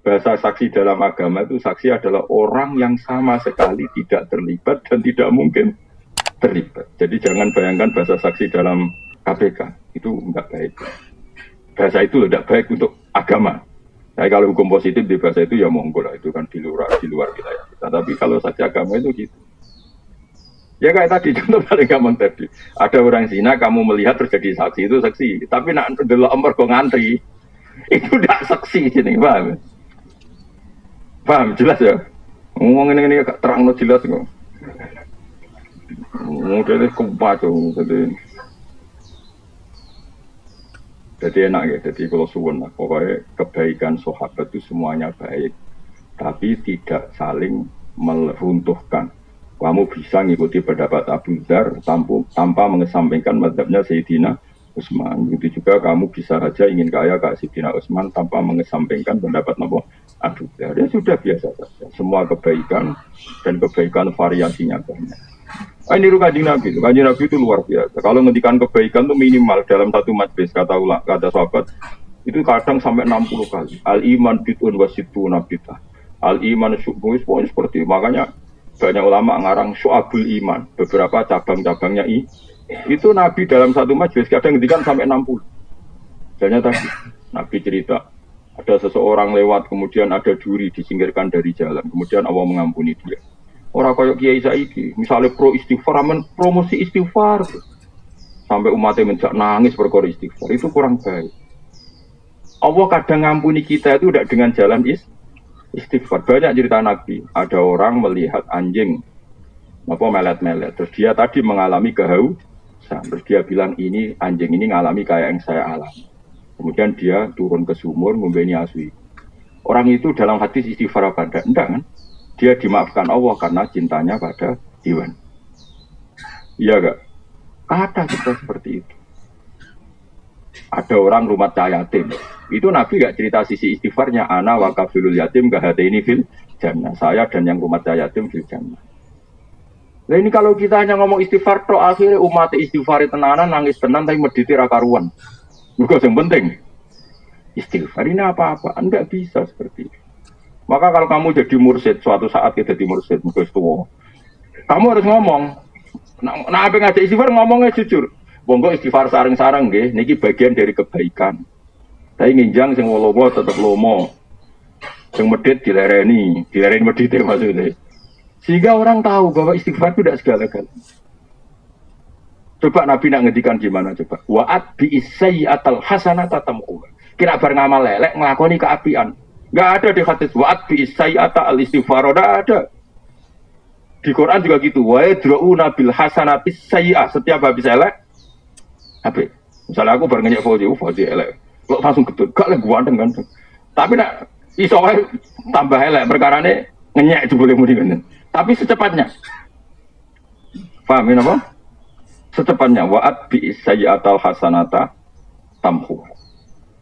Bahasa saksi dalam agama itu saksi adalah orang yang sama sekali tidak terlibat dan tidak mungkin terlibat. Jadi jangan bayangkan bahasa saksi dalam KPK itu enggak baik. Bahasa itu tidak baik untuk agama. Tapi kalau hukum positif di bahasa itu ya monggo lah, itu kan di luar wilayah kita. Tapi kalau saksi agama itu gitu. Ya kayak tadi contoh paling gampang tadi. Ada orang zina kamu melihat terjadi saksi itu saksi. Tapi nak delok mergo ngantri itu tidak saksi sini, paham? Paham jelas ya? Ngomong ini agak terang no jelas kok. Modelnya kumpah tuh, jadi enak ya. Jadi kalau suwun lah, pokoknya kebaikan sahabat itu semuanya baik, tapi tidak saling meruntuhkan. Kamu bisa ngikuti pendapat Abu Dzar tanpa mengesampingkan mazhabnya Sayyidina Utsman. Begitu juga kamu bisa saja ingin kaya kayak Sayyidina Utsman tanpa mengesampingkan pendapat Abu Dzar. Ya sudah biasa saja. Semua kebaikan dan kebaikan variasinya banyak. Ini Kanjeng Nabi. Kanjeng Nabi itu luar biasa. Kalau ngendikan kebaikan itu minimal dalam satu majlis, kata sahabat itu kadang sampai 60 kali. Al iman bid'un wa sittuna bid'ah. Al iman syu'bun seperti makanya banyak ulama ngarang syu'abul iman, beberapa cabang-cabangnya itu Nabi dalam satu majlis kadang ngendikan sampai 60. Misalnya tadi Nabi cerita ada seseorang lewat kemudian ada duri disingkirkan dari jalan, kemudian Allah mengampuni dia. Orang kayak Kiai Saiki, misalnya pro istighfar, promosi istighfar, sampai umatnya menjak nangis perkara istighfar, itu kurang baik. Allah kadang ngampuni kita itu tidak dengan jalan istighfar. Banyak cerita Nabi, ada orang melihat anjing melet-melet, terus dia tadi mengalami kehausan, terus dia bilang ini anjing ini ngalami kayak yang saya alami. Kemudian dia turun ke sumur membeni asui. Orang itu dalam hadis istighfar apa enggak kan? Dia dimaafkan Allah karena cintanya pada hewan. Iya gak? Ada kita seperti itu. Ada orang rumah yatim. Itu Nabi gak cerita sisi istighfarnya. Ana wa kafilul yatim ini fil jannah. Saya dan yang rumah yatim fil jannah. Nah ini kalau kita hanya ngomong istighfar, toh akhirnya umat istighfar tenanan nangis tenan tapi mediti rakaruan. Bukan yang penting. Istighfar ini apa-apa. Enggak bisa seperti itu. Maka kalau kamu jadi mursyid, suatu saat kita jadi mursyid, kamu harus ngomong. Nah apa ngajak istighfar ngomongnya jujur. Bonggo istighfar sarang-sarang nggih, niki bagian dari kebaikan. Tapi nginjang sing lomo tetep lomo. Sing medit dilereni medite maksudnya. Sehingga orang tahu bahwa istighfar itu tidak segala-galanya. Coba Nabi nak ngedikan gimana coba? Wa'at bi sayyi'atal hasanata tamquha. Kira bar ngamal lelek nglakoni keapian. Enggak ada di hadis wa'at bi sayyi'ata al istighfar, enggak ada. Di Quran juga gitu. Wa yadra'una bil hasanati sayyi'ah. Setiap habis elek habis. Misalnya aku bar ngenyek Fauzi elek. Kok langsung getut, gak lek ganteng. Tapi nak iso wae tambah elek perkarane ngenyek jebule muni ngene. Tapi secepatnya. Paham apa? Secepatnya wa'at bi sayyi'atal hasanata tamhu.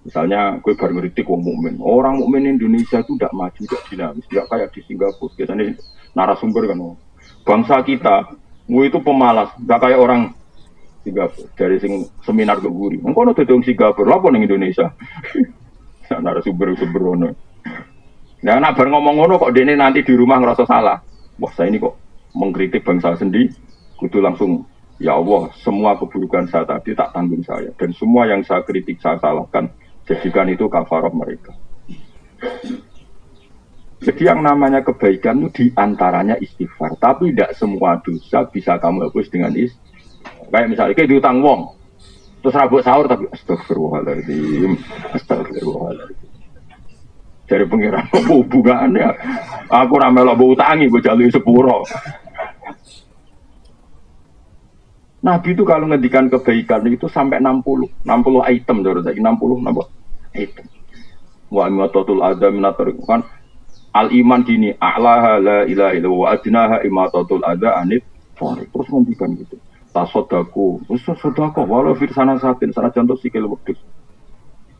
Misalnya gue baru ngeritik wong mukmin. Orang mukmin Indonesia itu tidak maju, tidak dinamis, tidak kayak di Singapura. Biasanya narasumber kan, bangsa kita, gue itu pemalas, tidak kayak orang Singapura. Dari seminar ke guri, engkau nanti dong Singapura, apa nih Indonesia? Narasumber ono. Nah, nak bar ngomong kok dene nanti di rumah ngerasa salah. Wah, saya ini kok mengkritik bangsa sendiri, kudu langsung. Ya Allah, semua keburukan saya tadi tak tanggung saya. Dan semua yang saya kritik, saya salahkan. Jadikan itu kafarah mereka. Jadi yang namanya kebaikan itu diantaranya istighfar. Tapi tidak semua dosa bisa kamu hapus dengan istighfar. Kayak misalnya, kayak diutang wong. Terus rabuk sahur tapi astagfirullahaladzim. Dari pengiran hubungannya. Aku ramelok utangi, gue jalui sepuro. Nabi itu kalau ngendikan kebaikan itu sampai 60 item, 60 item. Wa imatatul adza minatar kan al iman dini a'laha la ilaha illallah wa adnaha imatatul adza anit fari. Terus ngendikan gitu. Tasodaku, sedekah walau fir sana satin sana contoh sikil wedhus.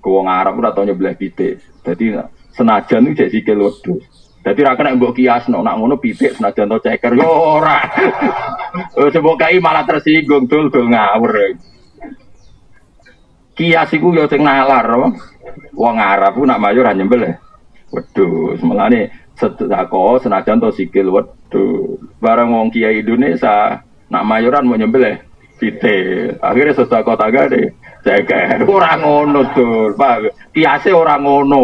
Wong Arab ora tau nyebleh pitik. Dadi senajan iki jek sikil wedhus. Dadi ra kena mbok kiasno, nak ngono pitik senajan to ceker yo ora. Sebab kai malah tersinggung dul ngawur. Kias iku yo sing nalar, wong Arab ku nak mayu ra nyembel. Wedhus. Mulane sedekah senajan to sikil wedhus. Barang wong kiai Indonesia nak mayoran mau nyembelih pitik. Akhirnya sedekah tagade ceker. Ora ngono tuh, Pak. Kiase ora ngono.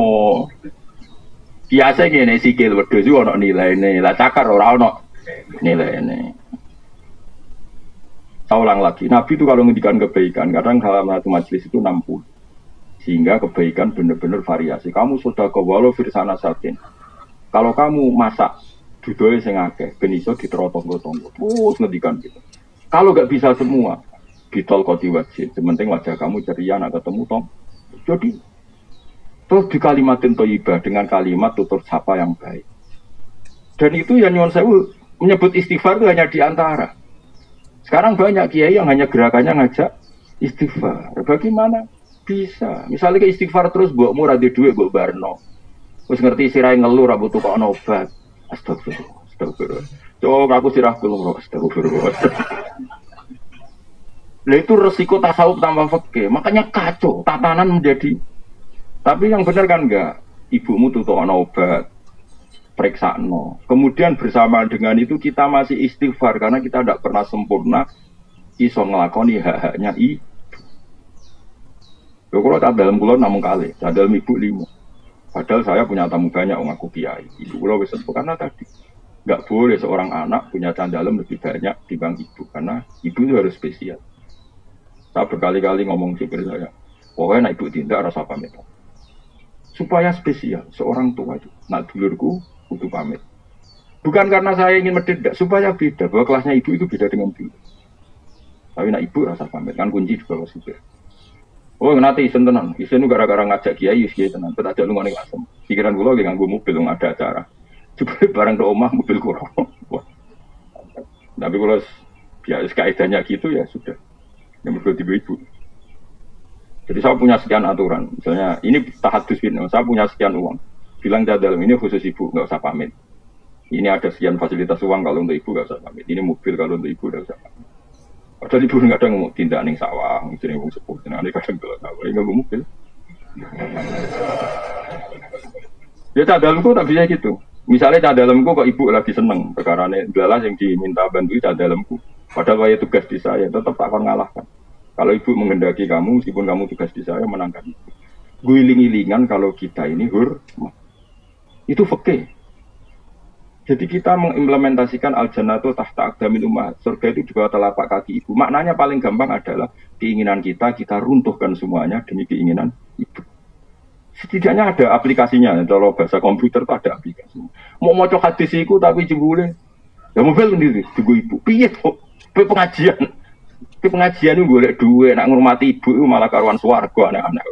Kiase ngene sikil wedhus iku ana nilaine. Lah cakar ora ana nilaine. Saya ulang lagi, Nabi itu kalau ngendikan kebaikan, kadang dalam satu majelis itu 60. Sehingga kebaikan benar-benar variasi. Kamu sudah ke walau firsana satin. Kalau kamu masak dudoe sing akeh, ben iso diterotong-tong. Terus ngendikan gitu. Kalau nggak bisa semua, ditol koti wajib. Sementing wajah kamu ceria nak ketemu tong. Jadi terus di kalimatin thayyibah dengan kalimat tutur sapa yang baik. Dan itu yang nyuwun sewu menyebut istighfar itu hanya di antara. Sekarang banyak kiai yang hanya gerakannya ngajak istighfar. Bagaimana bisa? Misalnya ke istighfar terus mbokmu ra duwe mbok barno. Wis ngerti sirahe ngeluh ra butuh kok obat. Astagfirullah, astagfirullah. Coba aku sirah kula astagfirullah. Lah itu resiko tasawuf tambah fikih. Makanya kacau, tatanan menjadi. Tapi yang benar kan enggak. Ibumu tutuk ana obat. Periksano. Kemudian bersama dengan itu kita masih istighfar karena kita tidak pernah sempurna iso ngelakoni hak-haknya ibu. Kalau tak dalam kulon namun kali, tak dalam ibu 5. Padahal saya punya tamu banyak, aku kiai. Ibu kulo wis sepuh karena tadi nggak boleh seorang anak punya candalem lebih banyak dibanding ibu karena ibu itu harus spesial. Saya berkali-kali ngomong supir saya, pokoknya ibu tindak rasa pamit. Supaya spesial, seorang tua itu, nak dulurku butuh pamit. Bukan karena saya ingin mendedak, supaya beda. Bahwa kelasnya ibu itu beda dengan dulu. Tapi nak ibu rasa pamit, kan kunci juga kalau supir. Oh nanti isen tenan, isen itu gara-gara ngajak kiai tenan. Kita ajak lu ngomong asem. Pikiran gue lagi nganggo mobil, nggak ada acara. Coba barang ke rumah mobil kurang. Tapi kalau biasa kaidahnya gitu ya sudah. Yang berdua ibu. Jadi saya punya sekian aturan. Misalnya ini tahadus bin, saya punya sekian uang. Bilang dalam ini khusus ibu, nggak usah pamit. Ini ada sekian fasilitas uang kalau untuk ibu nggak usah pamit. Ini mobil kalau untuk ibu nggak usah pamit. Padahal ibu nggak ada ngomong tindak ning sawah, misalnya ngomong sepuluh, ini kadang gelap sawah, ini nggak mobil. Ya cadalku tak bisa gitu. Misalnya cadalku kok ibu lagi seneng, perkara ini adalah yang diminta bantu cadalku. Padahal waya tugas di saya tetap tak akan ngalahkan. Kalau ibu menghendaki kamu, meskipun kamu tugas di saya menangkan ibu. Guling-gilingan kalau kita ini hormat. Itu fikih. Jadi kita mengimplementasikan al-jannatu tahta aqdamil ummahat. Surga itu juga telapak kaki ibu. Maknanya paling gampang adalah keinginan kita runtuhkan semuanya demi keinginan ibu. Setidaknya ada aplikasinya. Kalau bahasa komputer itu ada aplikasinya. Mau maca hadis iku tapi jebule. Ya mobil sendiri juga ibu. Piye kok? Pengajian. Pengajian itu boleh duit, nak ngurmati ibu itu malah karuan swarga anak-anak.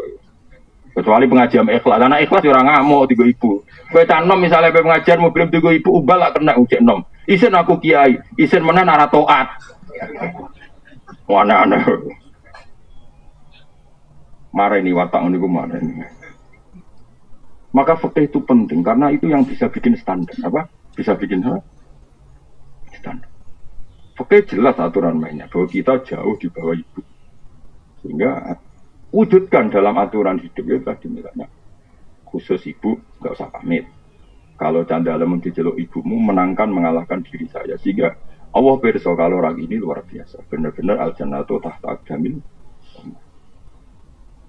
Kecuali pengajian ikhlas, anak ikhlas orang ngamuk tiga ibu. Kue canom misalnya pengajian mobil tiga ibu ubah lah kena ujian nom. Isen aku kiai, isen mana nara toat. Mana-mana. Marah ini watak ini marah ini. Maka fikih itu penting karena itu yang bisa bikin standar apa? Bisa bikin apa? Standar. Fikih jelas aturan mainnya bahwa kita jauh di bawah ibu. Sehingga wujudkan dalam aturan hidup itu tadi misalnya khusus ibu nggak usah pamit. Kalau candalem diceluk ibumu menangkan mengalahkan diri saya sehingga Allah pirsa kalau orang ini luar biasa benar-benar al-jannatu tahta aqdamil.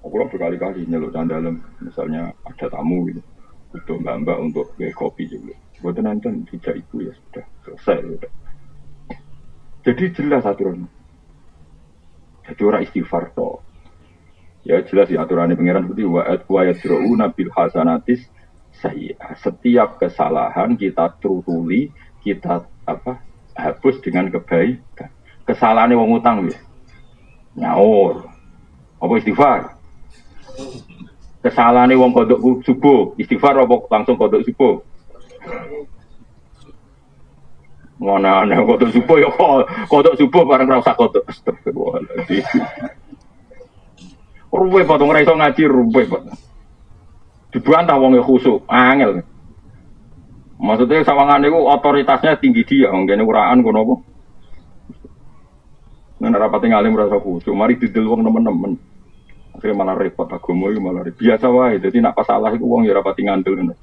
Aku berkali-kali nyeluk candalem misalnya ada tamu gitu untuk mbak-mbak untuk kopi juga. Buat nonton tidak ibu ya sudah selesai. Sudah. Jadi jelas aturan. Jadi orang istighfar toh. Ya jelas ya aturannya pengiran seperti wa yadra'una bil hasanatis sayyi'ah. Setiap kesalahan kita terutuli, kita hapus dengan kebaikan. Kesalahannya wong utang ya. Nyaur. Apa istighfar? Kesalahannya wong kodok subuh, istighfar apa langsung kodok subuh? Mana kodok subuh ya kodok subuh bareng ra usah kodok. Astagfirullahaladzim. Ruwet potong ra iso ngaji ruwet. Dibantah wong khusuk, angel. Maksudnya sawangan itu otoritasnya tinggi dia, ngene uraan kono apa. Nek rapat ngalim rasa khusuk, mari didel wong nemen-nemen. Akhirnya malah repot agama iki malah biasa wae. Dadi nek pas salah iku wong ya rapati ngandel ngono.